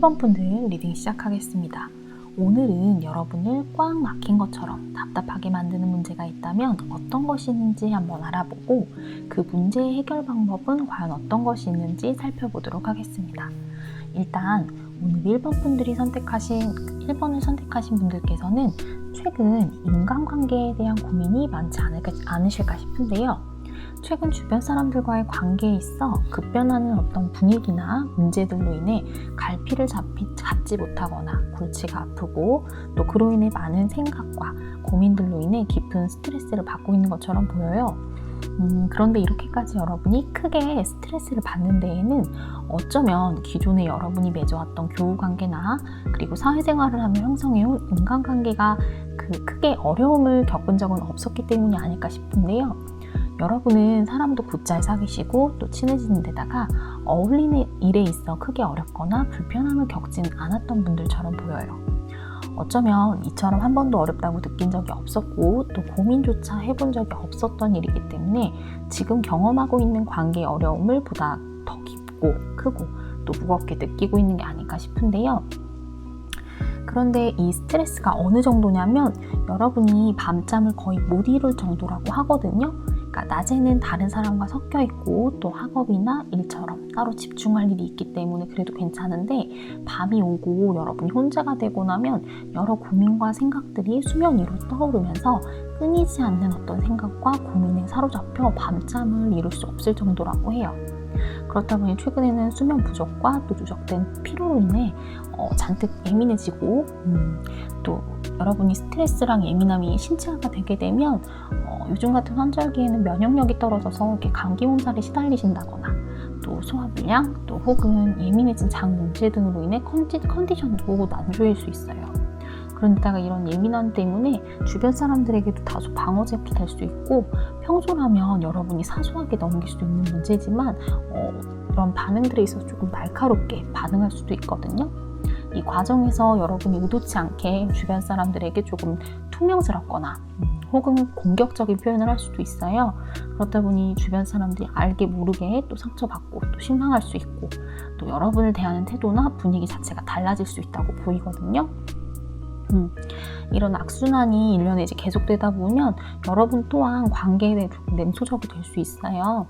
1번 분들 리딩 시작하겠습니다. 오늘은 여러분을 꽉 막힌 것처럼 답답하게 만드는 문제가 있다면 어떤 것이 있는지 한번 알아보고 그 문제의 해결 방법은 과연 어떤 것이 있는지 살펴보도록 하겠습니다. 일단 오늘 1번을 선택하신 분들께서는 최근 인간관계에 대한 고민이 많지 않으실까 싶은데요. 최근 주변 사람들과의 관계에 있어 급변하는 어떤 분위기나 문제들로 인해 갈피를 잡지 못하거나 골치가 아프고 또 그로 인해 많은 생각과 고민들로 인해 깊은 스트레스를 받고 있는 것처럼 보여요. 그런데 이렇게까지 여러분이 크게 스트레스를 받는 데에는 어쩌면 기존에 여러분이 맺어왔던 교우관계나 그리고 사회생활을 하며 형성해온 인간관계가 크게 어려움을 겪은 적은 없었기 때문이 아닐까 싶은데요. 여러분은 사람도 곧잘 사귀시고 또 친해지는 데다가 어울리는 일에 있어 크게 어렵거나 불편함을 겪진 않았던 분들처럼 보여요. 어쩌면 이처럼 한 번도 어렵다고 느낀 적이 없었고 또 고민조차 해본 적이 없었던 일이기 때문에 지금 경험하고 있는 관계의 어려움을 보다 더 깊고 크고 또 무겁게 느끼고 있는 게 아닐까 싶은데요. 그런데 이 스트레스가 어느 정도냐면 여러분이 밤잠을 거의 못 이룰 정도라고 하거든요. 그러니까 낮에는 다른 사람과 섞여 있고 또 학업이나 일처럼 따로 집중할 일이 있기 때문에 그래도 괜찮은데 밤이 오고 여러분이 혼자가 되고 나면 여러 고민과 생각들이 수면 위로 떠오르면서 끊이지 않는 어떤 생각과 고민에 사로잡혀 밤잠을 이룰 수 없을 정도라고 해요. 그렇다 보니 최근에는 수면 부족과 또 누적된 피로로 인해 잔뜩 예민해지고 또 여러분이 스트레스랑 예민함이 신체화가 되게 되면 요즘 같은 환절기에는 면역력이 떨어져서 이렇게 감기 몸살에 시달리신다거나 또 소화불량 또 혹은 예민해진 장 문제 등으로 인해 컨디션도 난조일 수 있어요. 그런데다가 이런 예민함 때문에 주변 사람들에게도 다소 방어제가 될 수 있고 평소라면 여러분이 사소하게 넘길 수 있는 문제지만 이런 반응들에 있어서 조금 날카롭게 반응할 수도 있거든요. 이 과정에서 여러분이 의도치 않게 주변 사람들에게 조금 퉁명스럽거나 혹은 공격적인 표현을 할 수도 있어요. 그렇다 보니 주변 사람들이 알게 모르게 또 상처받고 또 실망할 수 있고 또 여러분을 대하는 태도나 분위기 자체가 달라질 수 있다고 보이거든요. 이런 악순환이 1년에 이제 계속되다 보면 여러분 또한 관계에 대해 조금 냉소적이 될 수 있어요.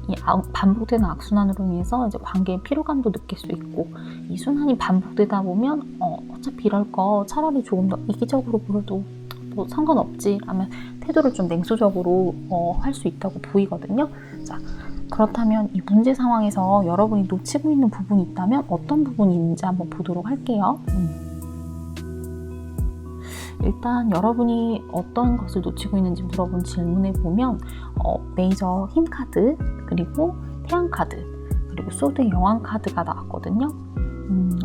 이 반복되는 악순환으로 인해서 이제 관계의 피로감도 느낄 수 있고 이 순환이 반복되다 보면 어차피 이럴 거 차라리 조금 더 이기적으로 보여도 뭐 상관없지 라면 태도를 좀 냉소적으로 할 수 있다고 보이거든요. 자, 그렇다면 이 문제 상황에서 여러분이 놓치고 있는 부분이 있다면 어떤 부분이 있는지 한번 보도록 할게요. 일단 여러분이 어떤 것을 놓치고 있는지 물어본 질문에 보면 메이저 힘 카드, 그리고 태양 카드, 그리고 소드의 여왕 카드가 나왔거든요.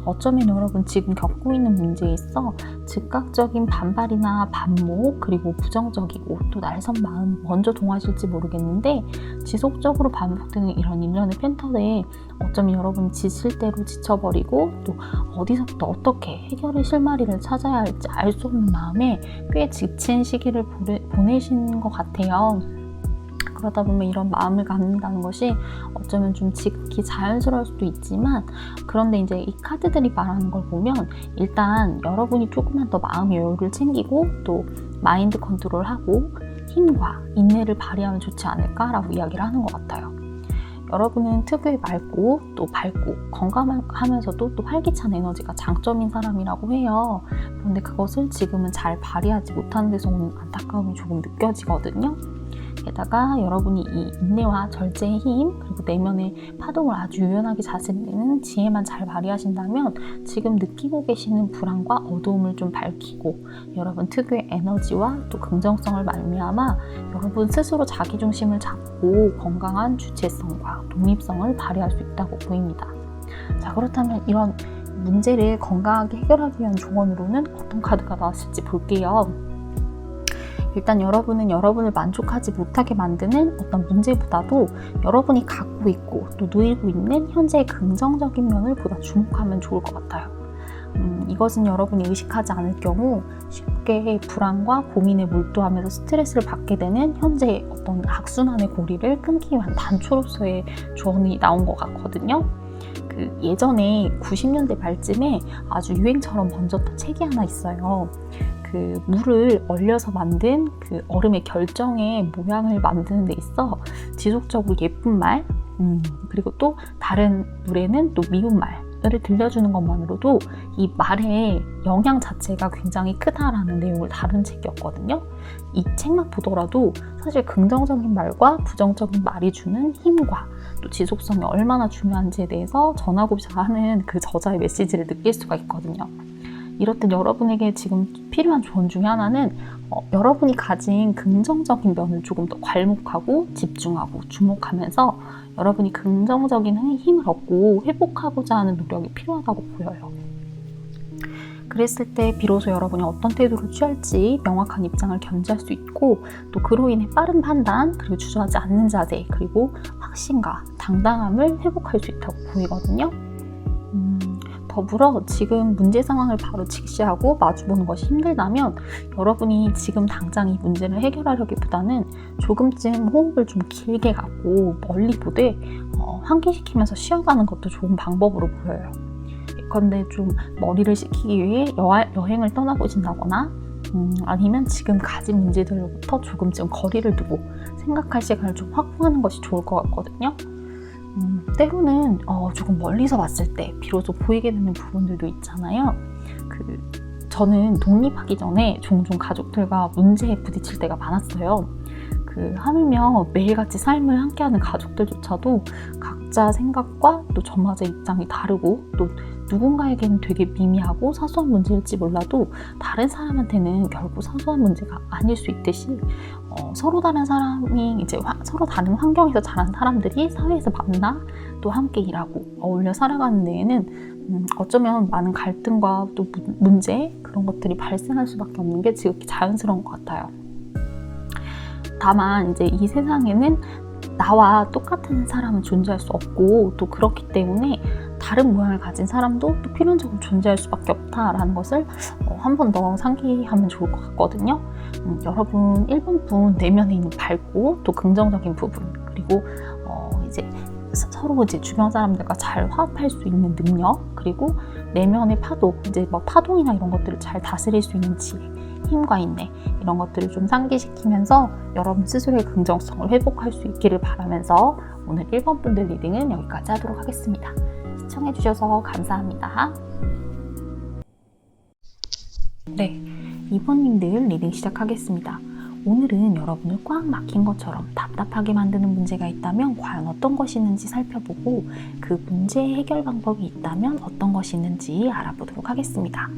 어쩌면 여러분 지금 겪고 있는 문제에 있어 즉각적인 반발이나 반목 그리고 부정적이고 또 날선 마음 먼저 동하실지 모르겠는데 지속적으로 반복되는 이런 일련의 패턴에 어쩌면 여러분이 지칠 대로 지쳐버리고 또 어디서부터 어떻게 해결의 실마리를 찾아야 할지 알 수 없는 마음에 꽤 지친 시기를 보내시는 것 같아요. 그러다 보면 이런 마음을 갖는다는 것이 어쩌면 좀 지극히 자연스러울 수도 있지만 그런데 이제 이 카드들이 말하는 걸 보면 일단 여러분이 조금만 더 마음의 여유를 챙기고 또 마인드 컨트롤하고 힘과 인내를 발휘하면 좋지 않을까라고 이야기를 하는 것 같아요. 여러분은 특유의 맑고 또 밝고 건강하면서도 또 활기찬 에너지가 장점인 사람이라고 해요. 그런데 그것을 지금은 잘 발휘하지 못하는 데서 오는 안타까움이 조금 느껴지거든요. 게다가 여러분이 이 인내와 절제의 힘 그리고 내면의 파동을 아주 유연하게 자세내는 지혜만 잘 발휘하신다면 지금 느끼고 계시는 불안과 어두움을 좀 밝히고 여러분 특유의 에너지와 또 긍정성을 말미암아 여러분 스스로 자기중심을 잡고 건강한 주체성과 독립성을 발휘할 수 있다고 보입니다. 자, 그렇다면 이런 문제를 건강하게 해결하기 위한 조언으로는 어떤 카드가 나왔을지 볼게요. 일단 여러분은 여러분을 만족하지 못하게 만드는 어떤 문제보다도 여러분이 갖고 있고 또 누리고 있는 현재의 긍정적인 면을 보다 주목하면 좋을 것 같아요. 이것은 여러분이 의식하지 않을 경우 쉽게 불안과 고민에 몰두하면서 스트레스를 받게 되는 현재의 어떤 악순환의 고리를 끊기 위한 단초로서의 조언이 나온 것 같거든요. 그 예전에 90년대 말쯤에 아주 유행처럼 번졌던 책이 하나 있어요. 그 물을 얼려서 만든 그 얼음의 결정의 모양을 만드는 데 있어 지속적으로 예쁜 말, 그리고 또 다른 물에는 또 미운 말을 들려주는 것만으로도 이 말의 영향 자체가 굉장히 크다라는 내용을 다룬 책이었거든요. 이 책만 보더라도 사실 긍정적인 말과 부정적인 말이 주는 힘과 또 지속성이 얼마나 중요한지에 대해서 전하고자 하는 그 저자의 메시지를 느낄 수가 있거든요. 이렇듯 여러분에게 지금 필요한 조언 중에 하나는 여러분이 가진 긍정적인 면을 조금 더 괄목하고 집중하고 주목하면서 여러분이 긍정적인 힘을 얻고 회복하고자 하는 노력이 필요하다고 보여요. 그랬을 때 비로소 여러분이 어떤 태도를 취할지 명확한 입장을 견지할 수 있고 또 그로 인해 빠른 판단, 그리고 주저하지 않는 자세, 그리고 확신과 당당함을 회복할 수 있다고 보이거든요. 더불어 지금 문제 상황을 바로 직시하고 마주보는 것이 힘들다면 여러분이 지금 당장 이 문제를 해결하려기보다는 조금쯤 호흡을 좀 길게 갖고 멀리 보되 환기시키면서 쉬어가는 것도 좋은 방법으로 보여요. 그런데 좀 머리를 식히기 위해 여행을 떠나보신다거나 아니면 지금 가진 문제들로부터 조금쯤 거리를 두고 생각할 시간을 좀 확보하는 것이 좋을 것 같거든요. 때로는 조금 멀리서 봤을 때 비로소 보이게 되는 부분들도 있잖아요. 저는 독립하기 전에 종종 가족들과 문제에 부딪힐 때가 많았어요. 하물며 매일같이 삶을 함께하는 가족들조차도 각자 생각과 또 저마저의 입장이 다르고 또 누군가에게는 되게 미미하고 사소한 문제일지 몰라도 다른 사람한테는 결국 사소한 문제가 아닐 수 있듯이 서로 다른 사람이 이제 서로 다른 환경에서 자란 사람들이 사회에서 만나 또 함께 일하고 어울려 살아가는 데에는 어쩌면 많은 갈등과 또 문제 그런 것들이 발생할 수밖에 없는 게 지극히 자연스러운 것 같아요. 다만 이제 이 세상에는 나와 똑같은 사람은 존재할 수 없고 또 그렇기 때문에 다른 모양을 가진 사람도 또 필연적으로 존재할 수밖에 없다라는 것을 한 번 더 상기하면 좋을 것 같거든요. 여러분 1번 분 내면에 있는 밝고 또 긍정적인 부분, 그리고 이제 서로 이제 주변 사람들과 잘 화합할 수 있는 능력, 그리고 내면의 파도, 이제 뭐 파동이나 이런 것들을 잘 다스릴 수 있는 지혜, 힘과 인내, 이런 것들을 좀 상기시키면서 여러분 스스로의 긍정성을 회복할 수 있기를 바라면서 오늘 1번 분들 리딩은 여기까지 하도록 하겠습니다. 시청해주셔서 감사합니다. 네, 2번님들 리딩 시작하겠습니다. 오늘은 여러분을 꽉 막힌 것처럼 답답하게 만드는 문제가 있다면 과연 어떤 것이 있는지 살펴보고 그 문제의 해결 방법이 있다면 어떤 것이 있는지 알아보도록 하겠습니다.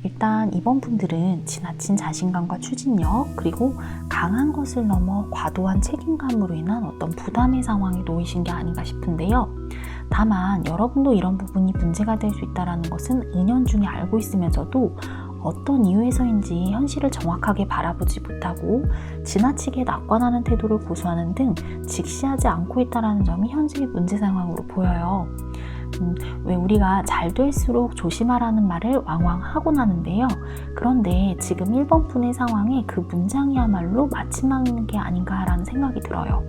일단 이번 분들은 지나친 자신감과 추진력, 그리고 강한 것을 넘어 과도한 책임감으로 인한 어떤 부담의 상황에 놓이신 게 아닌가 싶은데요. 다만 여러분도 이런 부분이 문제가 될 수 있다는 것은 은연중에 알고 있으면서도 어떤 이유에서인지 현실을 정확하게 바라보지 못하고 지나치게 낙관하는 태도를 고수하는 등 직시하지 않고 있다는 점이 현재의 문제 상황으로 보여요. 왜 우리가 잘 될수록 조심하라는 말을 왕왕 하곤 하는데요. 그런데 지금 1번 분의 상황에 그 문장이야말로 마침막는 게 아닌가라는 생각이 들어요.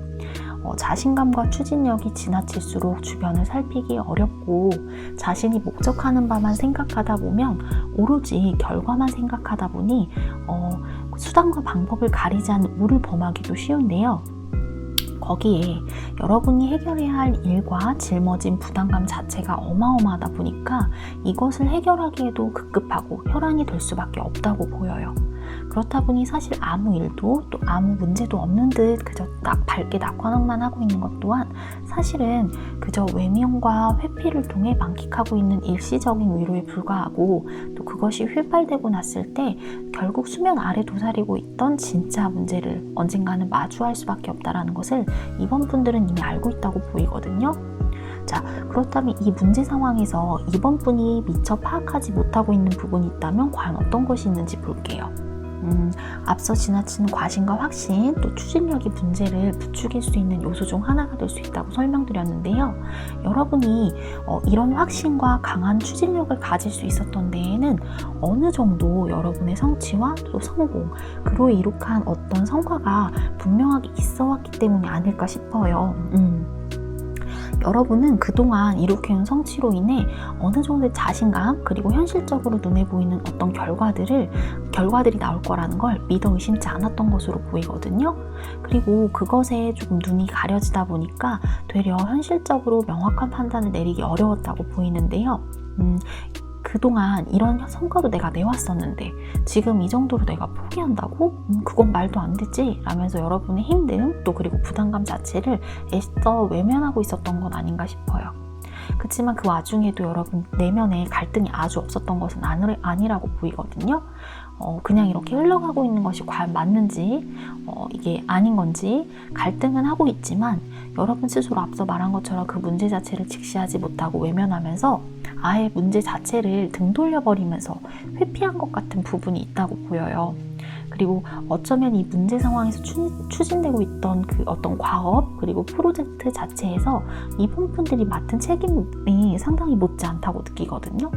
자신감과 추진력이 지나칠수록 주변을 살피기 어렵고 자신이 목적하는 바만 생각하다 보면 오로지 결과만 생각하다 보니 수단과 방법을 가리지 않는 우를 범하기도 쉬운데요. 거기에 여러분이 해결해야 할 일과 짊어진 부담감 자체가 어마어마하다 보니까 이것을 해결하기에도 급급하고 혈안이 될 수밖에 없다고 보여요. 그렇다 보니 사실 아무 일도 또 아무 문제도 없는 듯 그저 밝게 낙관만 하고 있는 것 또한 사실은 그저 외면과 회피를 통해 만끽하고 있는 일시적인 위로에 불과하고 또 그것이 휘발되고 났을 때 결국 수면 아래 도사리고 있던 진짜 문제를 언젠가는 마주할 수밖에 없다는 것을 이번 분들은 이미 알고 있다고 보이거든요. 자, 그렇다면 이 문제 상황에서 이번 분이 미처 파악하지 못하고 있는 부분이 있다면 과연 어떤 것이 있는지 볼게요. 앞서 지나친 과신과 확신, 또 추진력이 문제를 부추길 수 있는 요소 중 하나가 될 수 있다고 설명드렸는데요. 여러분이 이런 확신과 강한 추진력을 가질 수 있었던 데에는 어느 정도 여러분의 성취와 또 성공, 그로 이룩한 어떤 성과가 분명하게 있어 왔기 때문이 아닐까 싶어요. 여러분은 그동안 이룩해온 성취로 인해 어느 정도의 자신감 그리고 현실적으로 눈에 보이는 어떤 결과들이 나올 거라는 걸 믿어 의심치 않았던 것으로 보이거든요. 그리고 그것에 조금 눈이 가려지다 보니까 되려 현실적으로 명확한 판단을 내리기 어려웠다고 보이는데요. 그동안 이런 성과도 내가 내왔었는데 지금 이 정도로 내가 포기한다고? 그건 말도 안 되지? 라면서 여러분의 힘듦 또 그리고 부담감 자체를 애써 외면하고 있었던 건 아닌가 싶어요. 그렇지만 그 와중에도 여러분 내면에 갈등이 아주 없었던 것은 아니라고 보이거든요. 그냥 이렇게 흘러가고 있는 것이 과연 맞는지 이게 아닌 건지 갈등은 하고 있지만 여러분 스스로 앞서 말한 것처럼 그 문제 자체를 직시하지 못하고 외면하면서 아예 문제 자체를 등 돌려버리면서 회피한 것 같은 부분이 있다고 보여요. 그리고 어쩌면 이 문제 상황에서 추진되고 있던 그 어떤 과업 그리고 프로젝트 자체에서 이번 분들이 맡은 책임이 상당히 못지않다고 느끼거든요.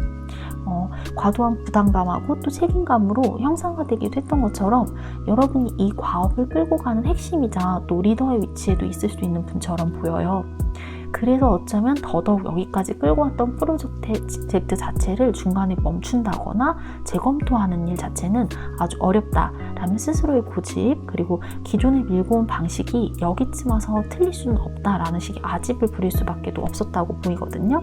과도한 부담감하고 또 책임감으로 형상화되기도 했던 것처럼 여러분이 이 과업을 끌고 가는 핵심이자 또 리더의 위치에도 있을 수 있는 분처럼 보여요. 그래서 어쩌면 더더욱 여기까지 끌고 왔던 프로젝트 자체를 중간에 멈춘다거나 재검토하는 일 자체는 아주 어렵다라는 스스로의 고집 그리고 기존에 밀고 온 방식이 여기쯤 와서 틀릴 수는 없다라는 식의 아집을 부릴 수밖에 없었다고 보이거든요.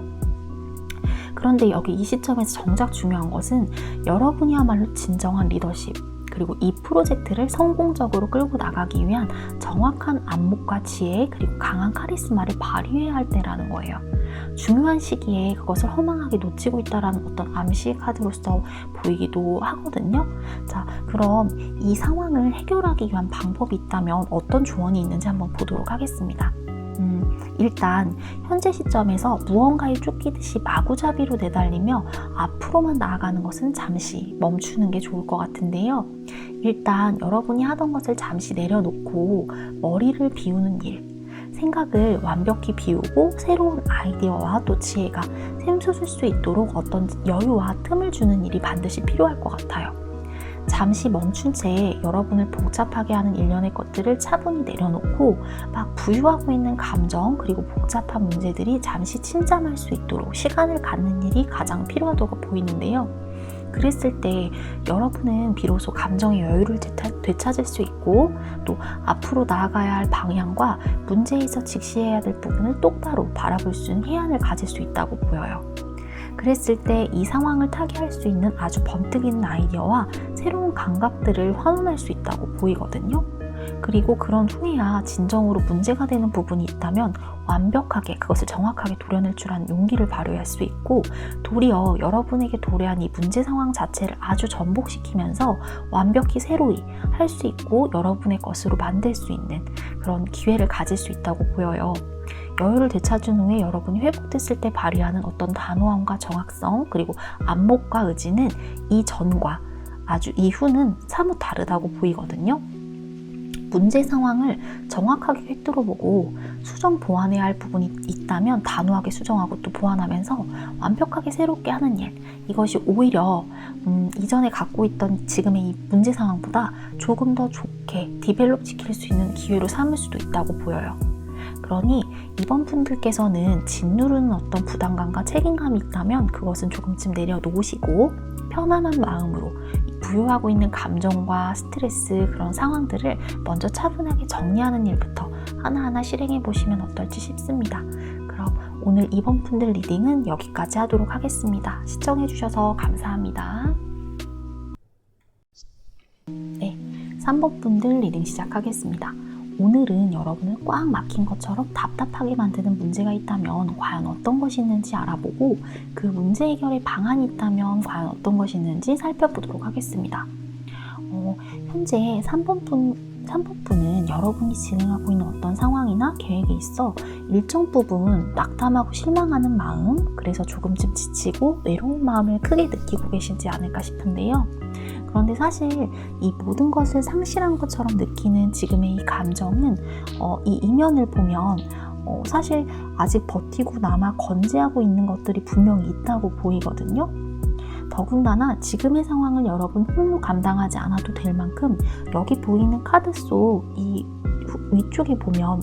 그런데 여기 이 시점에서 정작 중요한 것은 여러분이야말로 진정한 리더십 그리고 이 프로젝트를 성공적으로 끌고 나가기 위한 정확한 안목과 지혜 그리고 강한 카리스마를 발휘해야 할 때라는 거예요. 중요한 시기에 그것을 허망하게 놓치고 있다는 어떤 암시의 카드로서 보이기도 하거든요. 자, 그럼 이 상황을 해결하기 위한 방법이 있다면 어떤 조언이 있는지 한번 보도록 하겠습니다. 일단 현재 시점에서 무언가에 쫓기듯이 마구잡이로 내달리며 앞으로만 나아가는 것은 잠시 멈추는 게 좋을 것 같은데요. 일단 여러분이 하던 것을 잠시 내려놓고 머리를 비우는 일, 생각을 완벽히 비우고 새로운 아이디어와 또 지혜가 샘솟을 수 있도록 어떤 여유와 틈을 주는 일이 반드시 필요할 것 같아요. 잠시 멈춘 채 여러분을 복잡하게 하는 일련의 것들을 차분히 내려놓고 막 부유하고 있는 감정 그리고 복잡한 문제들이 잠시 침잠할 수 있도록 시간을 갖는 일이 가장 필요하다고 보이는데요. 그랬을 때 여러분은 비로소 감정의 여유를 되찾을 수 있고 또 앞으로 나아가야 할 방향과 문제에서 직시해야 될 부분을 똑바로 바라볼 수 있는 해안을 가질 수 있다고 보여요. 그랬을 때 이 상황을 타개할 수 있는 아주 번뜩 있는 아이디어와 새로운 감각들을 환원할 수 있다고 보이거든요. 그리고 그런 후에야 진정으로 문제가 되는 부분이 있다면 완벽하게 그것을 정확하게 도려낼 줄 아는 용기를 발휘할 수 있고 도리어 여러분에게 도래한 이 문제 상황 자체를 아주 전복시키면서 완벽히 새로이 할 수 있고 여러분의 것으로 만들 수 있는 그런 기회를 가질 수 있다고 보여요. 여유를 되찾은 후에 여러분이 회복됐을 때 발휘하는 어떤 단호함과 정확성 그리고 안목과 의지는 이전과 아주 이후는 사뭇 다르다고 보이거든요. 문제 상황을 정확하게 꿰뚫어보고 수정 보완해야 할 부분이 있다면 단호하게 수정하고 또 보완하면서 완벽하게 새롭게 하는 일, 이것이 오히려 이전에 갖고 있던 지금의 이 문제 상황보다 조금 더 좋게 디벨롭 시킬 수 있는 기회로 삼을 수도 있다고 보여요. 그러니 이번 분들께서는 짓누르는 어떤 부담감과 책임감이 있다면 그것은 조금쯤 내려놓으시고 편안한 마음으로 부유하고 있는 감정과 스트레스 그런 상황들을 먼저 차분하게 정리하는 일부터 하나하나 실행해 보시면 어떨지 싶습니다. 그럼 오늘 이번 분들 리딩은 여기까지 하도록 하겠습니다. 시청해 주셔서 감사합니다. 네, 3번 분들 리딩 시작하겠습니다. 오늘은 여러분을 꽉 막힌 것처럼 답답하게 만드는 문제가 있다면 과연 어떤 것이 있는지 알아보고 그 문제 해결의 방안이 있다면 과연 어떤 것이 있는지 살펴보도록 하겠습니다. 현재 3번 분은 여러분이 진행하고 있는 어떤 상황이나 계획에 있어 일정 부분 낙담하고 실망하는 마음, 그래서 조금쯤 지치고 외로운 마음을 크게 느끼고 계시지 않을까 싶은데요. 그런데 사실 이 모든 것을 상실한 것처럼 느끼는 지금의 이 감정은 이 이면을 보면 사실 아직 버티고 남아 건재하고 있는 것들이 분명히 있다고 보이거든요. 더군다나 지금의 상황을 여러분 홀로 감당하지 않아도 될 만큼 여기 보이는 카드 속 이 위쪽에 보면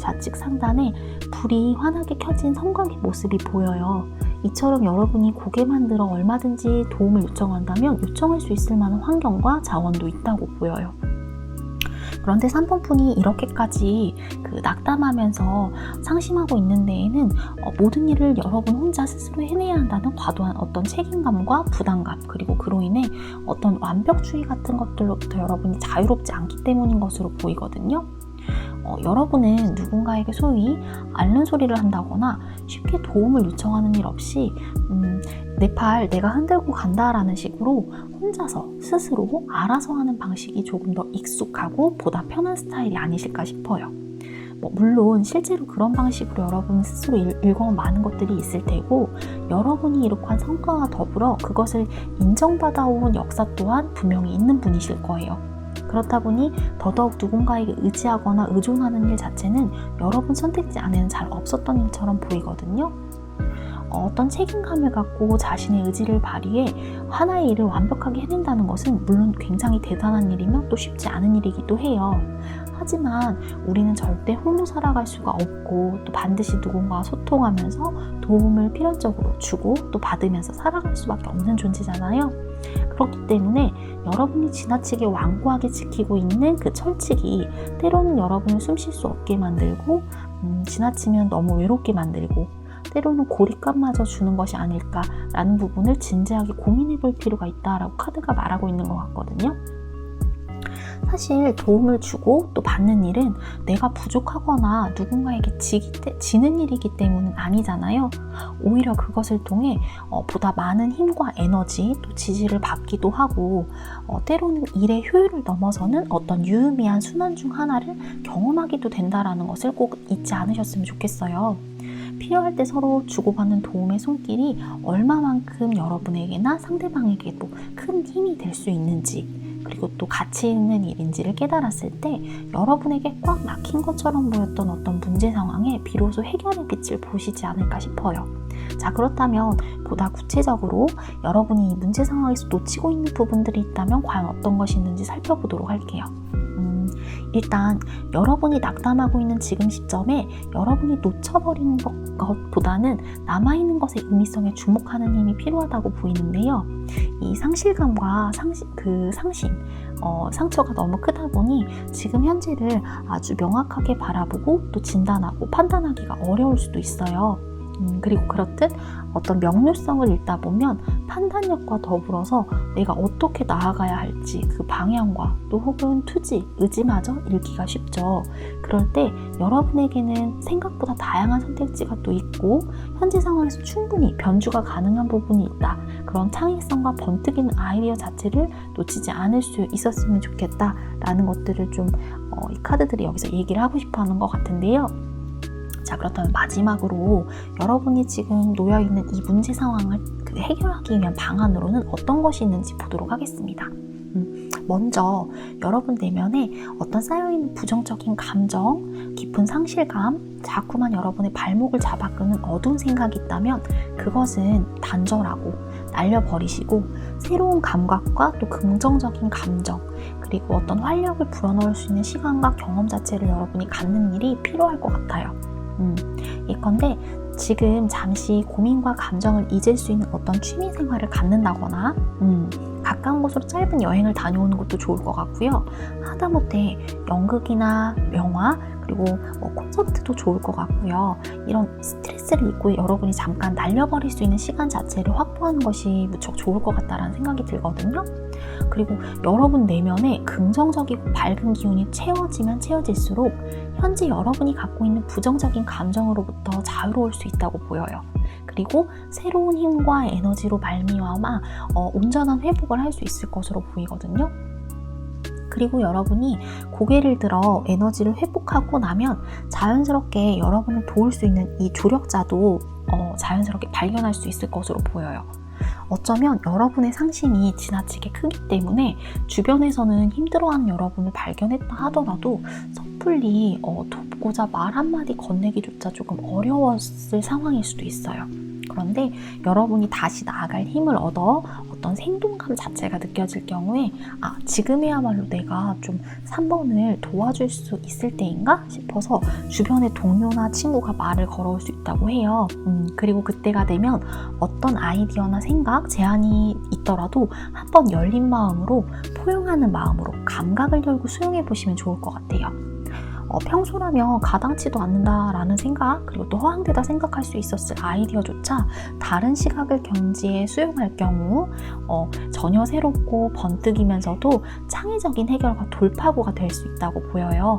좌측 상단에 불이 환하게 켜진 성곽의 모습이 보여요. 이처럼 여러분이 고개만 들어 얼마든지 도움을 요청한다면 요청할 수 있을 만한 환경과 자원도 있다고 보여요. 그런데 3번분이 이렇게까지 낙담하면서 상심하고 있는 데에는 모든 일을 여러분 혼자 스스로 해내야 한다는 과도한 어떤 책임감과 부담감, 그리고 그로 인해 어떤 완벽주의 같은 것들로부터 여러분이 자유롭지 않기 때문인 것으로 보이거든요. 여러분은 누군가에게 소위 앓는 소리를 한다거나 쉽게 도움을 요청하는 일 없이 내 팔 내가 흔들고 간다라는 식으로 혼자서 스스로 알아서 하는 방식이 조금 더 익숙하고 보다 편한 스타일이 아니실까 싶어요. 물론 실제로 그런 방식으로 여러분 스스로 일궈온 많은 것들이 있을 테고, 여러분이 이룩한 성과와 더불어 그것을 인정받아온 역사 또한 분명히 있는 분이실 거예요. 그렇다 보니 더더욱 누군가에게 의지하거나 의존하는 일 자체는 여러분 선택지 안에는 잘 없었던 일처럼 보이거든요. 어떤 책임감을 갖고 자신의 의지를 발휘해 하나의 일을 완벽하게 해낸다는 것은 물론 굉장히 대단한 일이며 또 쉽지 않은 일이기도 해요. 하지만 우리는 절대 홀로 살아갈 수가 없고, 또 반드시 누군가와 소통하면서 도움을 필연적으로 주고 또 받으면서 살아갈 수밖에 없는 존재잖아요. 그렇기 때문에 여러분이 지나치게 완고하게 지키고 있는 그 철칙이 때로는 여러분을 숨 쉴 수 없게 만들고, 지나치면 너무 외롭게 만들고, 때로는 고립감마저 주는 것이 아닐까라는 부분을 진지하게 고민해 볼 필요가 있다라고 카드가 말하고 있는 것 같거든요. 사실 도움을 주고 또 받는 일은 내가 부족하거나 누군가에게 지는 일이기 때문은 아니잖아요. 오히려 그것을 통해 보다 많은 힘과 에너지 또 지지를 받기도 하고, 때로는 일의 효율을 넘어서는 어떤 유의미한 순환 중 하나를 경험하기도 된다라는 것을 꼭 잊지 않으셨으면 좋겠어요. 필요할 때 서로 주고받는 도움의 손길이 얼마만큼 여러분에게나 상대방에게도 큰 힘이 될 수 있는지, 그리고 또 가치 있는 일인지를 깨달았을 때 여러분에게 꽉 막힌 것처럼 보였던 어떤 문제 상황에 비로소 해결의 빛을 보시지 않을까 싶어요. 자, 그렇다면 보다 구체적으로 여러분이 이 문제 상황에서 놓치고 있는 부분들이 있다면 과연 어떤 것이 있는지 살펴보도록 할게요. 일단 여러분이 낙담하고 있는 지금 시점에 여러분이 놓쳐버리는 것보다는 남아있는 것의 의미성에 주목하는 힘이 필요하다고 보이는데요. 이 상실감과 상처가 너무 크다 보니 지금 현재를 아주 명확하게 바라보고 또 진단하고 판단하기가 어려울 수도 있어요. 그리고 그렇듯 어떤 명료성을 읽다 보면 판단력과 더불어서 내가 어떻게 나아가야 할지 그 방향과 또 혹은 투지, 의지마저 읽기가 쉽죠. 그럴 때 여러분에게는 생각보다 다양한 선택지가 또 있고 현재 상황에서 충분히 변주가 가능한 부분이 있다. 그런 창의성과 번뜩이는 아이디어 자체를 놓치지 않을 수 있었으면 좋겠다라는 것들을 좀 이 카드들이 여기서 얘기를 하고 싶어 하는 것 같은데요. 자, 그렇다면 마지막으로 여러분이 지금 놓여있는 이 문제 상황을 해결하기 위한 방안으로는 어떤 것이 있는지 보도록 하겠습니다. 먼저 여러분 내면에 어떤 쌓여있는 부정적인 감정, 깊은 상실감, 자꾸만 여러분의 발목을 잡아끄는 어두운 생각이 있다면 그것은 단절하고 날려버리시고 새로운 감각과 또 긍정적인 감정, 그리고 어떤 활력을 불어넣을 수 있는 시간과 경험 자체를 여러분이 갖는 일이 필요할 것 같아요. 예컨대 지금 잠시 고민과 감정을 잊을 수 있는 어떤 취미 생활을 갖는다거나 가까운 곳으로 짧은 여행을 다녀오는 것도 좋을 것 같고요. 하다못해 연극이나 영화 그리고 콘서트도 좋을 것 같고요. 이런 스트레스를 잊고 여러분이 잠깐 날려버릴 수 있는 시간 자체를 확보하는 것이 무척 좋을 것 같다라는 생각이 들거든요. 그리고 여러분 내면에 긍정적이고 밝은 기운이 채워지면 채워질수록 현재 여러분이 갖고 있는 부정적인 감정으로부터 자유로울 수 있다고 보여요. 그리고 새로운 힘과 에너지로 말미암아 온전한 회복을 할 수 있을 것으로 보이거든요. 그리고 여러분이 고개를 들어 에너지를 회복하고 나면 자연스럽게 여러분을 도울 수 있는 이 조력자도 자연스럽게 발견할 수 있을 것으로 보여요. 어쩌면 여러분의 상심이 지나치게 크기 때문에 주변에서는 힘들어하는 여러분을 발견했다 하더라도 섣불리 돕고자 말 한마디 건네기조차 조금 어려웠을 상황일 수도 있어요. 그런데 여러분이 다시 나아갈 힘을 얻어 어떤 생동감 자체가 느껴질 경우에 지금이야말로 내가 좀 3번을 도와줄 수 있을 때인가 싶어서 주변의 동료나 친구가 말을 걸어올 수 있다고 해요. 그리고 그때가 되면 어떤 아이디어나 생각, 제안이 있더라도 한번 열린 마음으로, 포용하는 마음으로 감각을 열고 수용해 보시면 좋을 것 같아요. 평소라면 가당치도 않는다라는 생각, 그리고 또 허황되다 생각할 수 있었을 아이디어조차 다른 시각을 견지해 수용할 경우 전혀 새롭고 번뜩이면서도 창의적인 해결과 돌파구가 될 수 있다고 보여요.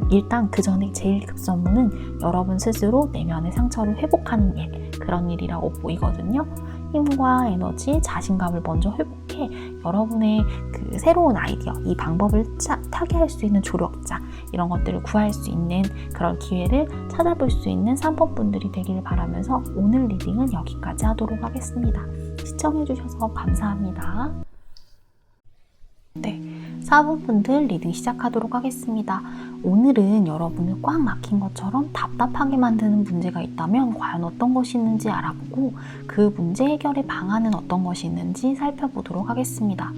일단 그 전에 제일 급선무는 여러분 스스로 내면의 상처를 회복하는 일, 그런 일이라고 보이거든요. 힘과 에너지, 자신감을 먼저 회복해 여러분의 그 새로운 아이디어, 이 방법을 타개할 수 있는 조력자, 이런 것들을 구할 수 있는 그런 기회를 찾아볼 수 있는 3번 분들이 되기를 바라면서 오늘 리딩은 여기까지 하도록 하겠습니다. 시청해주셔서 감사합니다. 네, 4번 분들 리딩 시작하도록 하겠습니다. 오늘은 여러분을 꽉 막힌 것처럼 답답하게 만드는 문제가 있다면 과연 어떤 것이 있는지 알아보고 그 문제 해결의 방안은 어떤 것이 있는지 살펴보도록 하겠습니다.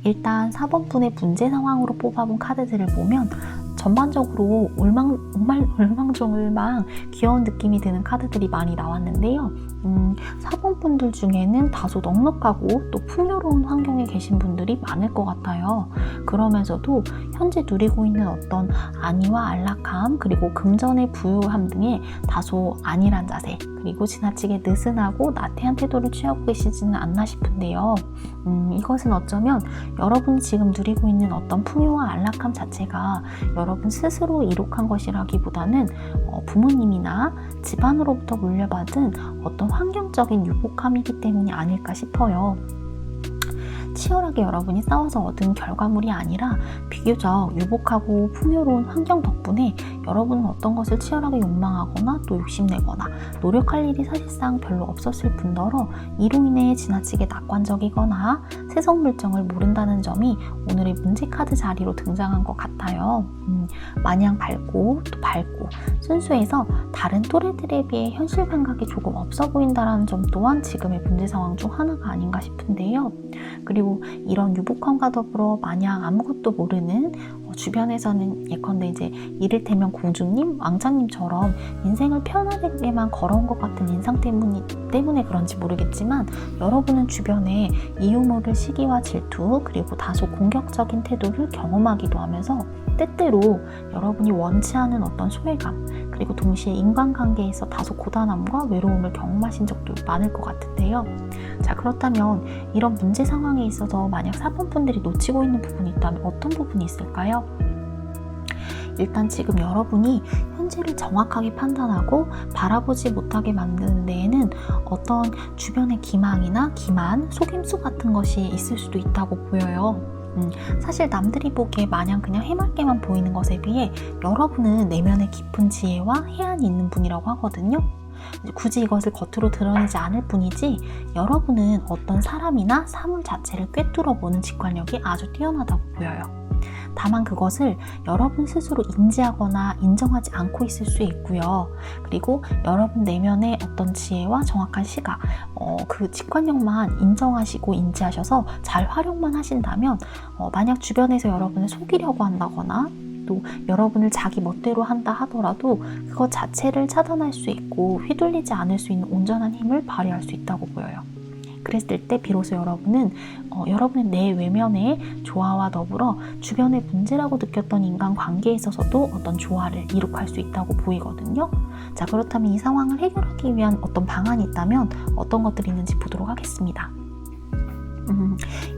일단 4번 분의 문제 상황으로 뽑아본 카드들을 보면 전반적으로 올망졸망 귀여운 느낌이 드는 카드들이 많이 나왔는데요. 4번 분들 중에는 다소 넉넉하고 또 풍요로운 환경에 계신 분들이 많을 것 같아요. 그러면서도 현재 누리고 있는 어떤 안위와 안락함, 그리고 금전의 부유함 등의 다소 안일한 자세, 그리고 지나치게 느슨하고 나태한 태도를 취하고 계시지는 않나 싶은데요. 이것은 어쩌면 여러분이 지금 누리고 있는 어떤 풍요와 안락함 자체가 여러분 스스로 이룩한 것이라기보다는 부모님이나 집안으로부터 물려받은 어떤 환경적인 유복함이기 때문이 아닐까 싶어요. 치열하게 여러분이 싸워서 얻은 결과물이 아니라 비교적 유복하고 풍요로운 환경 덕분에 여러분은 어떤 것을 치열하게 욕망하거나 또 욕심내거나 노력할 일이 사실상 별로 없었을 뿐더러 이로 인해 지나치게 낙관적이거나 세속물정을 모른다는 점이 오늘의 문제 카드 자리로 등장한 것 같아요. 마냥 밝고 순수해서 다른 또래들에 비해 현실 감각이 조금 없어 보인다는 점 또한 지금의 문제 상황 중 하나가 아닌가 싶은데요. 그리고 이런 유복함과 더불어 마냥 아무것도 모르는 주변에서는 예컨대 이제 이를테면 공주님, 왕자님처럼 인생을 편안하게만 걸어온 것 같은 인상 때문에 그런지 모르겠지만 여러분은 주변에 이유 모를 시기와 질투, 그리고 다소 공격적인 태도를 경험하기도 하면서 때때로 여러분이 원치 않은 어떤 소외감, 그리고 동시에 인간관계에서 다소 고단함과 외로움을 경험하신 적도 많을 것 같은데요. 자, 그렇다면 이런 문제 상황에 있어서 만약 4번 분들이 놓치고 있는 부분이 있다면 어떤 부분이 있을까요? 일단 지금 여러분이 현재를 정확하게 판단하고 바라보지 못하게 만드는 데에는 어떤 주변의 기망이나 기만, 속임수 같은 것이 있을 수도 있다고 보여요. 사실 남들이 보기에 마냥 그냥 해맑게만 보이는 것에 비해 여러분은 내면의 깊은 지혜와 해안이 있는 분이라고 하거든요. 굳이 이것을 겉으로 드러내지 않을 뿐이지 여러분은 어떤 사람이나 사물 자체를 꿰뚫어 보는 직관력이 아주 뛰어나다고 보여요. 다만 그것을 여러분 스스로 인지하거나 인정하지 않고 있을 수 있고요. 그리고 여러분 내면의 어떤 지혜와 정확한 시각, 그 직관력만 인정하시고 인지하셔서 잘 활용만 하신다면 만약 주변에서 여러분을 속이려고 한다거나 또 여러분을 자기 멋대로 한다 하더라도 그것 자체를 차단할 수 있고 휘둘리지 않을 수 있는 온전한 힘을 발휘할 수 있다고 보여요. 그랬을 때 비로소 여러분은 여러분의 내 외면의 조화와 더불어 주변의 문제라고 느꼈던 인간관계에 있어서도 어떤 조화를 이룩할 수 있다고 보이거든요. 자, 그렇다면 이 상황을 해결하기 위한 어떤 방안이 있다면 어떤 것들이 있는지 보도록 하겠습니다.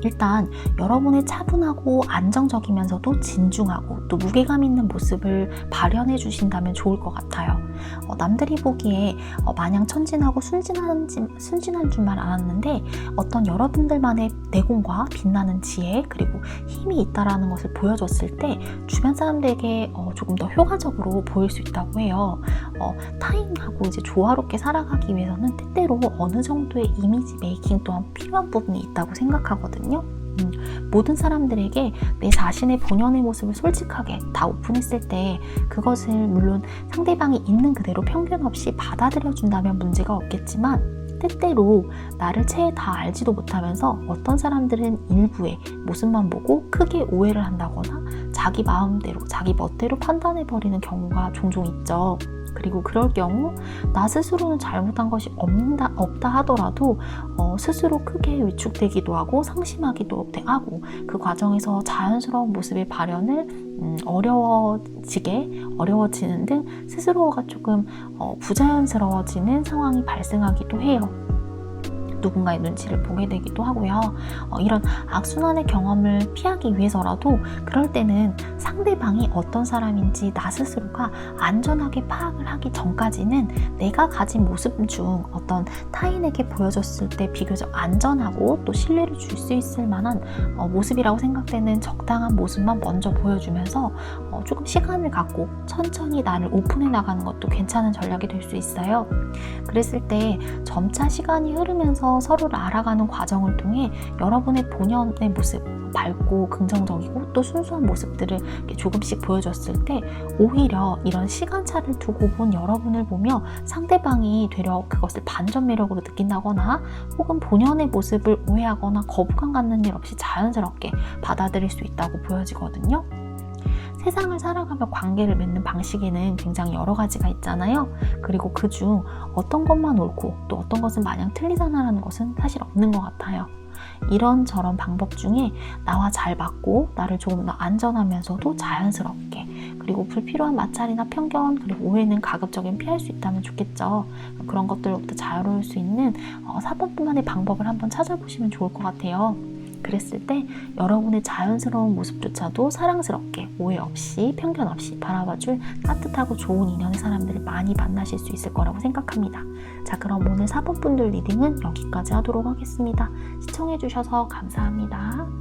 일단 여러분의 차분하고 안정적이면서도 진중하고 또 무게감 있는 모습을 발현해 주신다면 좋을 것 같아요. 남들이 보기에 마냥 천진하고 순진한 줄만 알았는데 어떤 여러분들만의 내공과 빛나는 지혜 그리고 힘이 있다라는 것을 보여줬을 때 주변 사람들에게 조금 더 효과적으로 보일 수 있다고 해요. 타인하고 이제 조화롭게 살아가기 위해서는 때때로 어느 정도의 이미지 메이킹 또한 필요한 부분이 있다고 생각하거든요. 모든 사람들에게 내 자신의 본연의 모습을 솔직하게 다 오픈했을 때 그것을 물론 상대방이 있는 그대로 편견 없이 받아들여 준다면 문제가 없겠지만 때때로 나를 채 다 알지도 못하면서 어떤 사람들은 일부의 모습만 보고 크게 오해를 한다거나 자기 마음대로, 자기 멋대로 판단해버리는 경우가 종종 있죠. 그리고 그럴 경우 나 스스로는 잘못한 것이 없다 하더라도 스스로 크게 위축되기도 하고 상심하기도 하고 그 과정에서 자연스러운 모습의 발현을 어려워지는 등 스스로가 조금 부자연스러워지는 상황이 발생하기도 해요. 누군가의 눈치를 보게 되기도 하고요. 이런 악순환의 경험을 피하기 위해서라도 그럴 때는 상대방이 어떤 사람인지 나 스스로가 안전하게 파악을 하기 전까지는 내가 가진 모습 중 어떤 타인에게 보여줬을 때 비교적 안전하고 또 신뢰를 줄 수 있을 만한 모습이라고 생각되는 적당한 모습만 먼저 보여주면서 조금 시간을 갖고 천천히 나를 오픈해 나가는 것도 괜찮은 전략이 될 수 있어요. 그랬을 때 점차 시간이 흐르면서 서로를 알아가는 과정을 통해 여러분의 본연의 모습, 밝고 긍정적이고 또 순수한 모습들을 조금씩 보여줬을 때 오히려 이런 시간차를 두고 본 여러분을 보며 상대방이 되려 그것을 반전 매력으로 느낀다거나 혹은 본연의 모습을 오해하거나 거부감 갖는 일 없이 자연스럽게 받아들일 수 있다고 보여지거든요. 세상을 살아가며 관계를 맺는 방식에는 굉장히 여러 가지가 있잖아요. 그리고 그중 어떤 것만 옳고 또 어떤 것은 마냥 틀리다라는 것은 사실 없는 것 같아요. 이런저런 방법 중에 나와 잘 맞고 나를 조금 더 안전하면서도 자연스럽게 그리고 불필요한 마찰이나 편견 그리고 오해는 가급적이면 피할 수 있다면 좋겠죠. 그런 것들로부터 자유로울 수 있는 4번뿐만의 방법을 한번 찾아보시면 좋을 것 같아요. 그랬을 때 여러분의 자연스러운 모습조차도 사랑스럽게 오해 없이 편견 없이 바라봐줄 따뜻하고 좋은 인연의 사람들을 많이 만나실 수 있을 거라고 생각합니다. 자, 그럼 오늘 4번 분들 리딩은 여기까지 하도록 하겠습니다. 시청해주셔서 감사합니다.